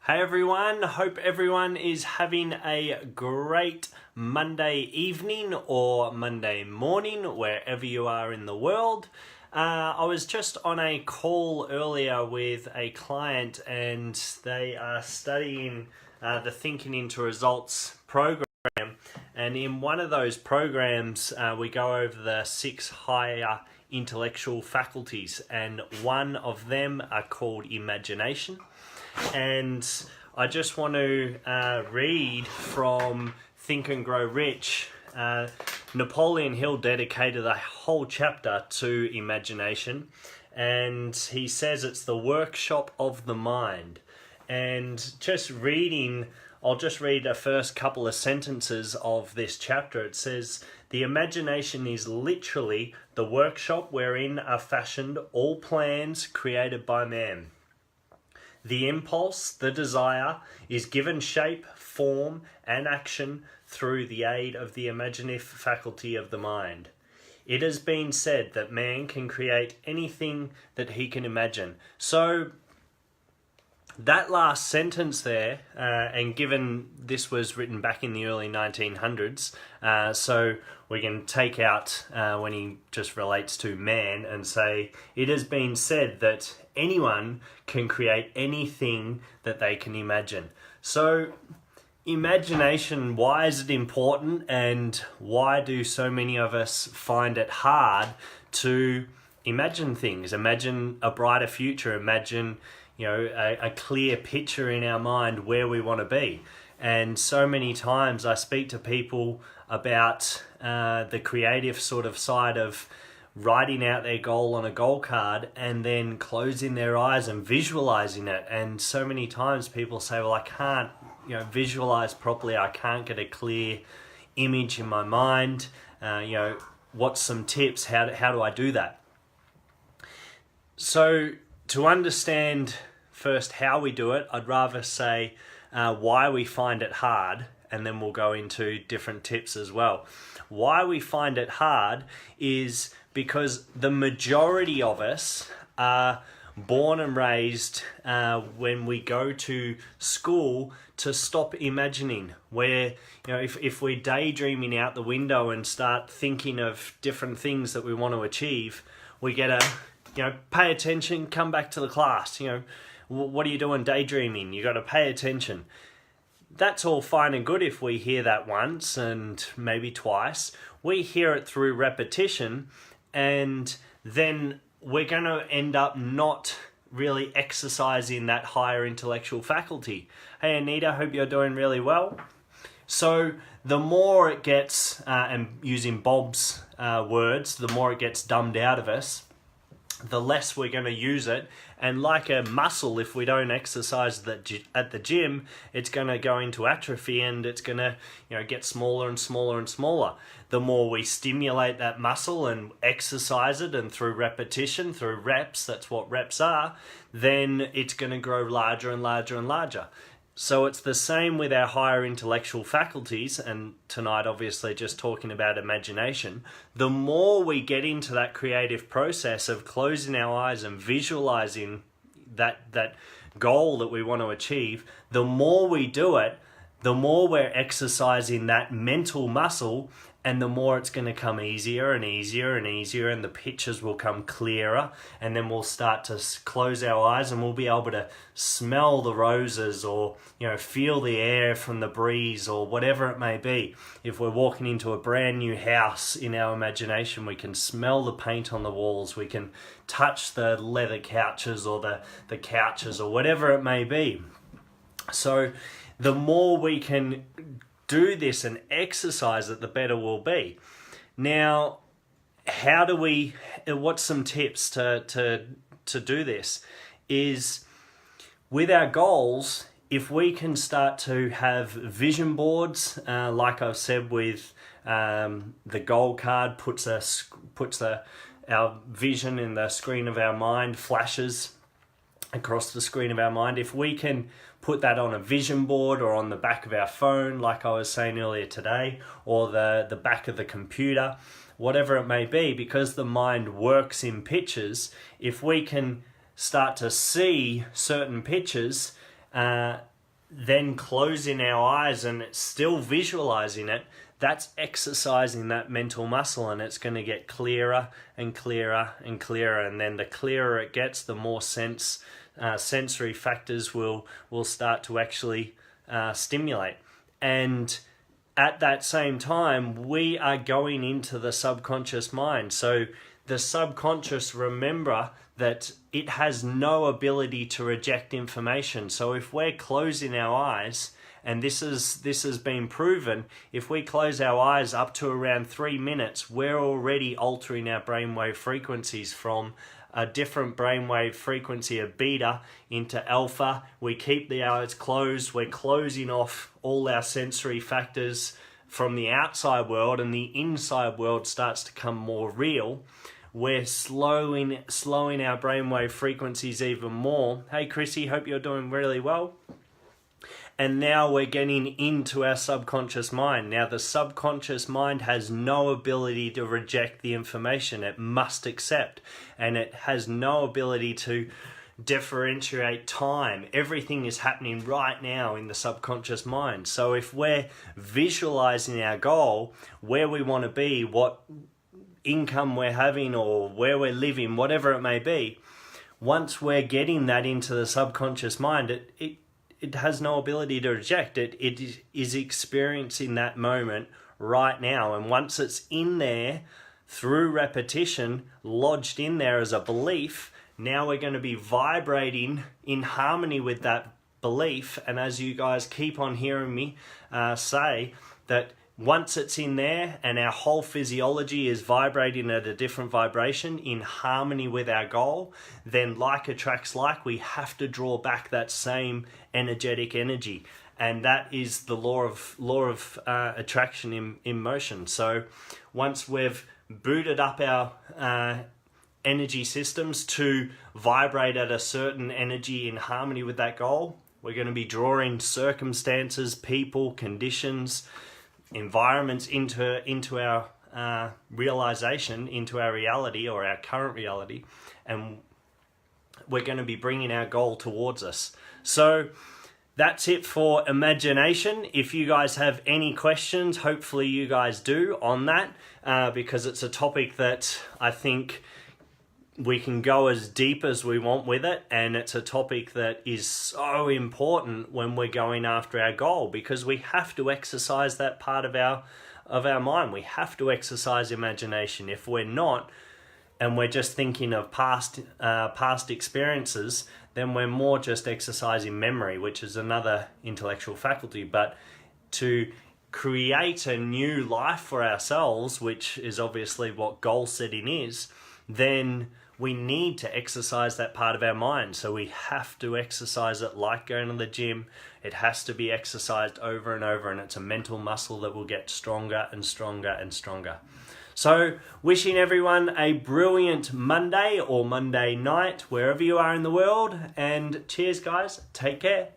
Hey everyone, hope everyone is having a great Monday evening or Monday morning, wherever you are in the world. I was just on a call earlier with a client and they are studying the Thinking into Results program. And in one of those programs, we go over the 6 higher intellectual faculties, and one of them are called imagination. And I just want to read from Think and Grow Rich. Napoleon Hill dedicated a whole chapter to imagination, and he says it's the workshop of the mind. And just reading, I'll just read the first couple of sentences of this chapter. It says, "The imagination is literally the workshop wherein are fashioned all plans created by man. The impulse, the desire, is given shape, form, and action through the aid of the imaginative faculty of the mind. It has been said that man can create anything that he can imagine." So that last sentence there, and given this was written back in the early 1900s, so we can take out when he just relates to man and say, it has been said that anyone can create anything that they can imagine. So imagination, why is it important, and why do so many of us find it hard to imagine things, imagine a brighter future, imagine a clear picture in our mind where we want to be? And so many times I speak to people about the creative sort of side of writing out their goal on a goal card and then closing their eyes and visualizing it. And so many times people say, well, I can't visualize properly, I can't get a clear image in my mind. What's some tips? How do I do that? So to understand first how we do it, I'd rather say why we find it hard, and then we'll go into different tips as well. Why we find it hard is because the majority of us are born and raised when we go to school to stop imagining. Where if we're daydreaming out the window and start thinking of different things that we want to achieve, we get a pay attention, come back to the class. What are you doing daydreaming? You got to pay attention. That's all fine and good if we hear that once and maybe twice. We hear it through repetition, and then we're going to end up not really exercising that higher intellectual faculty. Hey Anita, hope you're doing really well. So the more it gets, and using Bob's words, the more it gets dumbed out of us, the less we're going to use it. And like a muscle, if we don't exercise at the gym, it's going to go into atrophy, and it's going to get smaller and smaller and smaller. The more we stimulate that muscle and exercise it, and through repetition, through reps, that's what reps are, then it's going to grow larger and larger and larger. So it's the same with our higher intellectual faculties, and tonight obviously just talking about imagination. The more we get into that creative process of closing our eyes and visualizing that goal that we want to achieve, the more we do it, the more we're exercising that mental muscle, and the more it's going to come easier and easier and easier, and the pictures will come clearer, and then we'll start to close our eyes and we'll be able to smell the roses, or feel the air from the breeze, or whatever it may be. If we're walking into a brand new house in our imagination, we can smell the paint on the walls, we can touch the leather couches or the couches or whatever it may be. So the more we can do this and exercise it, the better we'll be. Now, what's some tips to do this? Is with our goals, if we can start to have vision boards, like I've said with the goal card, puts our vision in the screen of our mind, flashes across the screen of our mind. If we can put that on a vision board or on the back of our phone, like I was saying earlier today, or the back of the computer, whatever it may be, because the mind works in pictures, if we can start to see certain pictures, then closing our eyes and it's still visualizing it, that's exercising that mental muscle, and it's going to get clearer and clearer and clearer. And then the clearer it gets, the more sensory factors will start to actually stimulate. And at that same time, we are going into the subconscious mind. So the subconscious, remember that it has no ability to reject information. So if we're closing our eyes, and this has been proven, if we close our eyes up to around 3 minutes, we're already altering our brainwave frequencies from a different brainwave frequency of beta into alpha. We keep the eyes closed, we're closing off all our sensory factors from the outside world, and the inside world starts to come more real. We're slowing our brainwave frequencies even more. Hey Chrissy, hope you're doing really well. And now we're getting into our subconscious mind. Now the subconscious mind has no ability to reject the information. It must accept. And it has no ability to differentiate time. Everything is happening right now in the subconscious mind. So if we're visualizing our goal, where we want to be, what income we're having or where we're living, whatever it may be, once we're getting that into the subconscious mind, it has no ability to reject it. It is experiencing that moment right now. And once it's in there through repetition, lodged in there as a belief, now we're going to be vibrating in harmony with that belief. And as you guys keep on hearing me say, that once it's in there and our whole physiology is vibrating at a different vibration in harmony with our goal, then like attracts like, we have to draw back that same energetic energy. And that is the law of attraction in motion. So once we've booted up our energy systems to vibrate at a certain energy in harmony with that goal, we're going to be drawing circumstances, people, conditions, environments into our realization, into our reality or our current reality, and we're going to be bringing our goal towards us. So that's it for imagination. If you guys have any questions, hopefully you guys do on that, because it's a topic that I think we can go as deep as we want with it, and it's a topic that is so important when we're going after our goal, because we have to exercise that part of our mind. We have to exercise imagination. If we're not, and we're just thinking of past experiences, then we're more just exercising memory, which is another intellectual faculty. But to create a new life for ourselves, which is obviously what goal setting is, then we need to exercise that part of our mind. So we have to exercise it like going to the gym. It has to be exercised over and over, and it's a mental muscle that will get stronger and stronger and stronger. So wishing everyone a brilliant Monday or Monday night, wherever you are in the world, and cheers guys, take care.